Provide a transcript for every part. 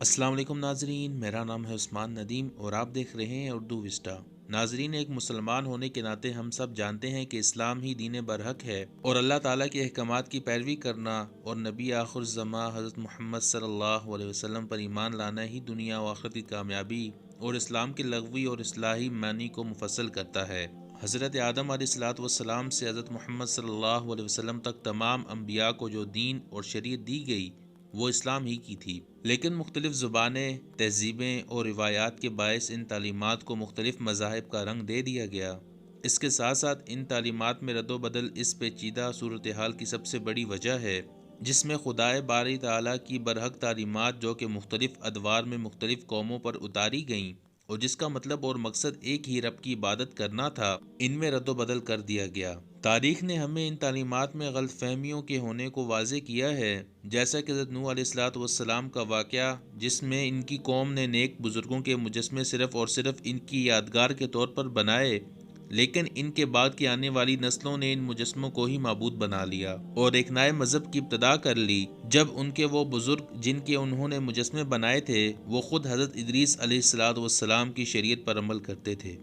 السلام علیکم ناظرین، میرا نام ہے عثمان ندیم اور آپ دیکھ رہے ہیں اردو وسٹا۔ ناظرین، ایک مسلمان ہونے کے ناطے ہم سب جانتے ہیں کہ اسلام ہی دین برحق ہے اور اللہ تعالیٰ کے احکامات کی پیروی کرنا اور نبی آخر الزماں حضرت محمد صلی اللہ علیہ وسلم پر ایمان لانا ہی دنیا و آخرت کی کامیابی اور اسلام کے لغوی اور اصلاحی معنی کو مفصل کرتا ہے۔ حضرت آدم علیہ الصلاۃ والسلام سے حضرت محمد صلی اللہ علیہ وسلم تک تمام انبیاء کو جو دین اور شریعت دی گئی وہ اسلام ہی کی تھی، لیکن مختلف زبانیں، تہذیبیں اور روایات کے باعث ان تعلیمات کو مختلف مذاہب کا رنگ دے دیا گیا۔ اس کے ساتھ ساتھ ان تعلیمات میں رد و بدل اس پیچیدہ صورتحال کی سب سے بڑی وجہ ہے، جس میں خدائے باری تعالیٰ کی برحق تعلیمات جو کہ مختلف ادوار میں مختلف قوموں پر اتاری گئیں اور جس کا مطلب اور مقصد ایک ہی رب کی عبادت کرنا تھا، ان میں رد و بدل کر دیا گیا۔ تاریخ نے ہمیں ان تعلیمات میں غلط فہمیوں کے ہونے کو واضح کیا ہے، جیسا کہ حضرت نوح علیہ الصلاۃ والسلام کا واقعہ، جس میں ان کی قوم نے نیک بزرگوں کے مجسمے صرف اور صرف ان کی یادگار کے طور پر بنائے، لیکن ان کے بعد کی آنے والی نسلوں نے ان مجسموں کو ہی معبود بنا لیا اور ایک نئے مذہب کی ابتدا کر لی، جب ان کے وہ بزرگ جن کے انہوں نے مجسمے بنائے تھے وہ خود حضرت ادریس علیہ الصلاۃ والسلام کی شریعت پر عمل کرتے تھے۔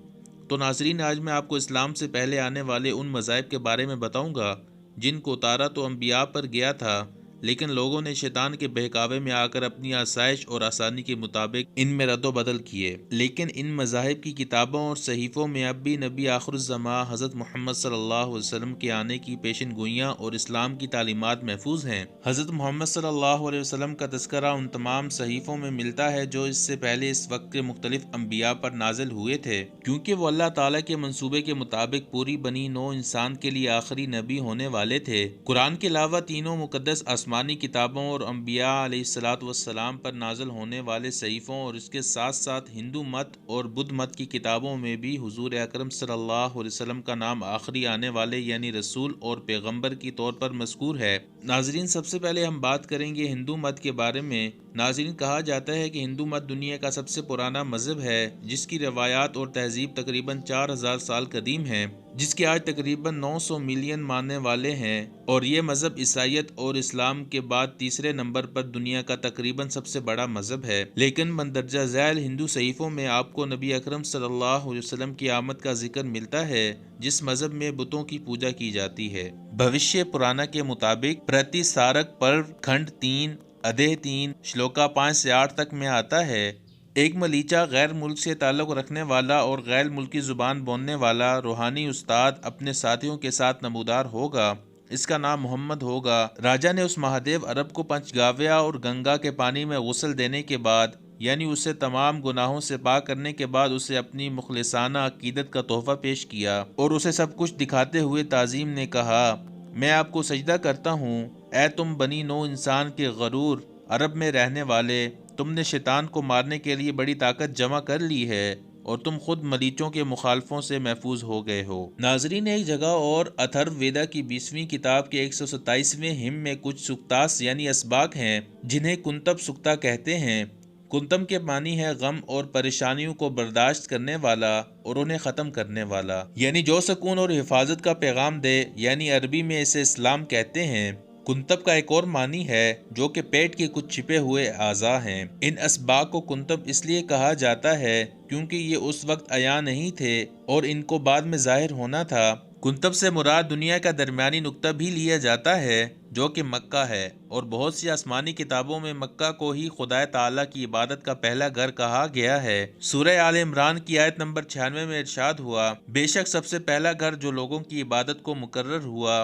تو ناظرین، آج میں آپ کو اسلام سے پہلے آنے والے ان مذاہب کے بارے میں بتاؤں گا جن کو اتارا تو انبیاء پر گیا تھا، لیکن لوگوں نے شیطان کے بہکاوے میں آ کر اپنی آسائش اور آسانی کے مطابق ان میں رد و بدل کیے۔ لیکن ان مذاہب کی کتابوں اور صحیفوں میں اب بھی نبی آخر الزماں حضرت محمد صلی اللہ علیہ وسلم کے آنے کی پیشن گوئیاں اور اسلام کی تعلیمات محفوظ ہیں۔ حضرت محمد صلی اللہ علیہ وسلم کا تذکرہ ان تمام صحیفوں میں ملتا ہے جو اس سے پہلے اس وقت کے مختلف انبیاء پر نازل ہوئے تھے، کیونکہ وہ اللہ تعالیٰ کے منصوبے کے مطابق پوری بنی نوع انسان کے لیے آخری نبی ہونے والے تھے۔ قرآن کے علاوہ تینوں مقدس آسمانی کتابوں اور انبیاء علیہ الصلاۃ والسلام پر نازل ہونے والے صحیفوں اور اس کے ساتھ ساتھ ہندو مت اور بدھ مت کی کتابوں میں بھی حضور اکرم صلی اللہ علیہ وسلم کا نام آخری آنے والے یعنی رسول اور پیغمبر کی طور پر مذکور ہے۔ ناظرین، سب سے پہلے ہم بات کریں گے ہندو مت کے بارے میں۔ ناظرین، کہا جاتا ہے کہ ہندو مت دنیا کا سب سے پرانا مذہب ہے، جس کی روایات اور تہذیب تقریباً 4000 سال قدیم ہیں، جس کے آج تقریباً 900 ملین ماننے والے ہیں، اور یہ مذہب عیسائیت اور اسلام کے بعد تیسرے نمبر پر دنیا کا تقریباً سب سے بڑا مذہب ہے۔ لیکن مندرجہ ذیل ہندو صحیفوں میں آپ کو نبی اکرم صلی اللہ علیہ وسلم کی آمد کا ذکر ملتا ہے، جس مذہب میں بتوں کی پوجا کی جاتی ہے۔ بھوشیہ پرانا کے مطابق پرتی سارک پرو کھنڈ 3 ادھے 3 شلوکا 5 سے 8 تک میں آتا ہے، ایک ملیچا غیر ملک سے تعلق رکھنے والا اور غیر ملکی زبان بولنے والا روحانی استاد اپنے ساتھیوں کے ساتھ نمودار ہوگا۔ اس کا نام محمد ہوگا۔ راجا نے اس مہادیو عرب کو پنچ گاویا اور گنگا کے پانی میں غسل دینے کے بعد، یعنی اسے تمام گناہوں سے پاک کرنے کے بعد، اسے اپنی مخلصانہ عقیدت کا تحفہ پیش کیا اور اسے سب کچھ دکھاتے ہوئے تعظیم نے کہا، میں آپ کو سجدہ کرتا ہوں، اے تم بنی نوع انسان کے غرور عرب میں رہنے والے، تم نے شیطان کو مارنے کے لیے بڑی طاقت جمع کر لی ہے اور تم خود ملیچوں کے مخالفوں سے محفوظ ہو گئے ہو۔ ناظرین، ایک جگہ اور اتھرو ویدا کی 20ویں کتاب کے 127ویں ہم میں کچھ سکتاس یعنی اسباق ہیں جنہیں کنتب سکتا کہتے ہیں۔ کنتم کے معنی ہے غم اور پریشانیوں کو برداشت کرنے والا اور انہیں ختم کرنے والا، یعنی جو سکون اور حفاظت کا پیغام دے، یعنی عربی میں اسے اسلام کہتے ہیں۔ کنتب کا ایک اور معنی ہے جو کہ پیٹ کے کچھ چھپے ہوئے اعضاء ہیں۔ ان اسباق کو کنتب اس لیے کہا جاتا ہے کیونکہ یہ اس وقت عیاں نہیں تھے اور ان کو بعد میں ظاہر ہونا تھا۔ کنتب سے مراد دنیا کا درمیانی نقطہ بھی لیا جاتا ہے جو کہ مکہ ہے، اور بہت سی آسمانی کتابوں میں مکہ کو ہی خدائے تعالیٰ کی عبادت کا پہلا گھر کہا گیا ہے۔ سورہ آل عمران کی آیت نمبر 96 میں ارشاد ہوا، بے شک سب سے پہلا گھر جو لوگوں کی عبادت کو مقرر ہوا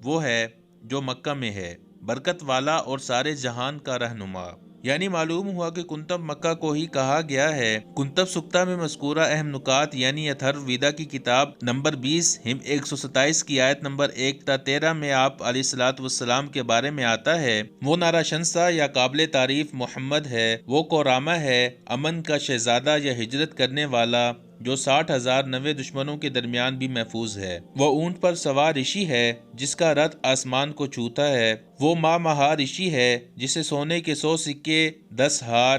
وہ ہے جو مکہ میں ہے، برکت والا اور سارے جہان کا رہنما۔ یعنی معلوم ہوا کہ کنتب مکہ کو ہی کہا گیا ہے۔ کنتب سکتا میں مذکورہ اہم نکات یعنی اتھرو ویدا کی کتاب نمبر 20 ہم 127 کی آیت نمبر 1 تا 13 میں آپ علیہ الصلاۃ والسلام کے بارے میں آتا ہے، وہ نارا شنسا یا قابل تعریف محمد ہے، وہ قورامہ ہے، امن کا شہزادہ یا ہجرت کرنے والا، جو 60,000 نوے دشمنوں کے درمیان بھی محفوظ ہے۔ وہ اونٹ پر سوار رشی ہے جس کا رتھ آسمان کو چھوتا ہے۔ وہ ماہ مہا رشی ہے جسے سونے کے 100 سکے، 10 ہار،